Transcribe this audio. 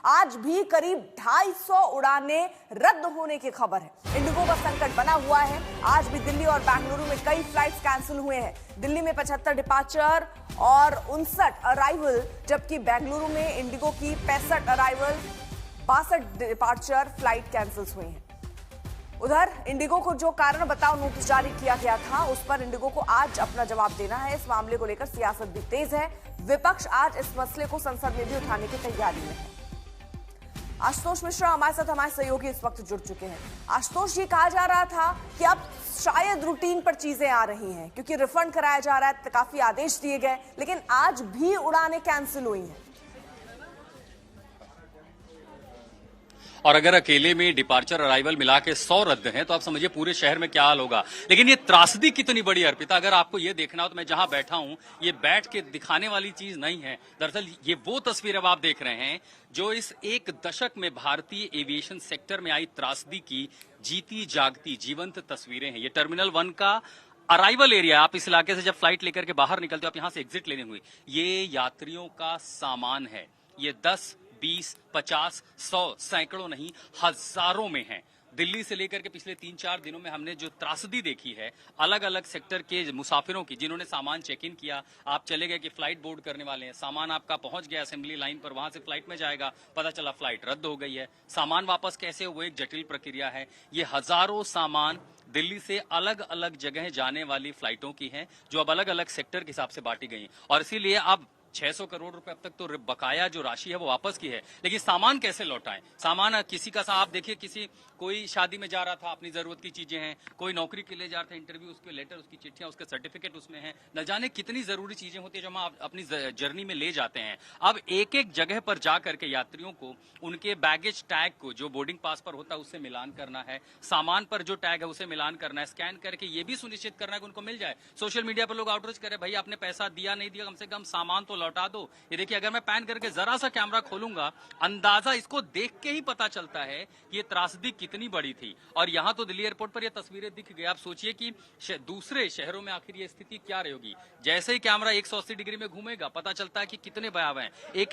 आज भी करीब 250 उड़ानें रद्द होने की खबर है। इंडिगो का संकट बना हुआ है। आज भी दिल्ली और बेंगलुरु में कई फ्लाइट्स कैंसिल हुए हैं। दिल्ली में 75 डिपार्चर और 59 अराइवल, जबकि बेंगलुरु में इंडिगो की 65 अराइवल, 62 डिपार्चर फ्लाइट कैंसिल हुई हैं। उधर इंडिगो को जो कारण बताओ नोटिस जारी किया गया था, उस पर इंडिगो को आज अपना जवाब देना है। इस मामले को लेकर सियासत भी तेज है। विपक्ष आज इस मसले को संसद में भी उठाने की तैयारी में है। आशुतोष मिश्रा हमारे साथ, हमारे सहयोगी इस वक्त जुड़ चुके हैं। आशुतोष, ये कहा जा रहा था कि अब शायद रूटीन पर चीजें आ रही हैं क्योंकि रिफंड कराया जा रहा है, काफी आदेश दिए गए, लेकिन आज भी उड़ानें कैंसिल हुई हैं। और अगर अकेले में डिपार्चर अराइवल मिला के 100 रद्द हैं तो आप समझिए पूरे शहर में क्या हाल होगा। लेकिन ये त्रासदी कितनी बड़ी अर्पिता, अगर आपको ये देखना हो तो मैं जहां बैठा हूं ये बैठ के दिखाने वाली चीज नहीं है। दरअसल ये वो तस्वीर अब आप देख रहे हैं जो इस एक दशक में भारतीय एविएशन सेक्टर में आई त्रासदी की जीती जागती जीवंत तस्वीरें हैं। ये टर्मिनल 1 का अराइवल एरिया। आप इस इलाके से जब फ्लाइट लेकर के बाहर निकलते हो, आप यहां से एग्जिट लेने हुए, ये यात्रियों का सामान है। ये 10, 20, 50, 100, सैकड़ों नहीं हजारों में हैं। दिल्ली से लेकर के पिछले 3-4 दिनों में हमने जो त्रासदी देखी है अलग अलग सेक्टर के मुसाफिरों की, जिन्होंने सामान चेक इन किया, आप चले गए कि फ्लाइट बोर्ड करने वाले हैं, सामान आपका पहुंच गया असेंबली लाइन पर, वहां से फ्लाइट में जाएगा, पता चला फ्लाइट रद्द हो गई है, सामान वापस कैसे हुए एक जटिल प्रक्रिया है। ये हजारों सामान दिल्ली से अलग अलग जगह जाने वाली फ्लाइटों की हैं जो अब अलग अलग सेक्टर के हिसाब से बांटी गई, और इसीलिए अब 600 करोड़ रुपए अब तक तो बकाया जो राशि है वो वापस की है। लेकिन सामान कैसे लौटाएं? सामान किसी का आप देखिए, किसी कोई शादी में जा रहा था, अपनी जरूरत की चीजें हैं, कोई नौकरी के लिए जा रहा था, इंटरव्यू, उसके लेटर, उसकी चिट्ठियां, उसके सर्टिफिकेट उसमें हैं, न जाने कितनी जरूरी चीजें होती है जो हम अपनी जर्नी में ले जाते हैं। अब एक एक जगह पर जा करके यात्रियों को उनके बैगेज टैग को, जो बोर्डिंग पास पर होता है, उससे मिलान करना है, सामान पर जो टैग है उसे मिलान करना है, स्कैन करके ये भी सुनिश्चित करना है कि उनको मिल जाए। सोशल मीडिया पर लोग आउटरीच करे, भाई आपने पैसा दिया नहीं दिया, कम से कम सामान तो लौटा दो। ये देखिए, अगर मैं पैन करके जरा सा कैमरा खोलूंगा, अंदाजा इसको देख के ही पता चलता है कि ये त्रासदी कितनी बड़ी थी। और यहां तो दिल्ली एयरपोर्ट पर ये तस्वीरें दिख गई। आप सोचिए कि दूसरे शहरों में आखिर ये स्थिति क्या रही होगी। जैसे ही कैमरा 180 डिग्री में घूमेगा, पता चलता है कि कितने भयावह हैं। एक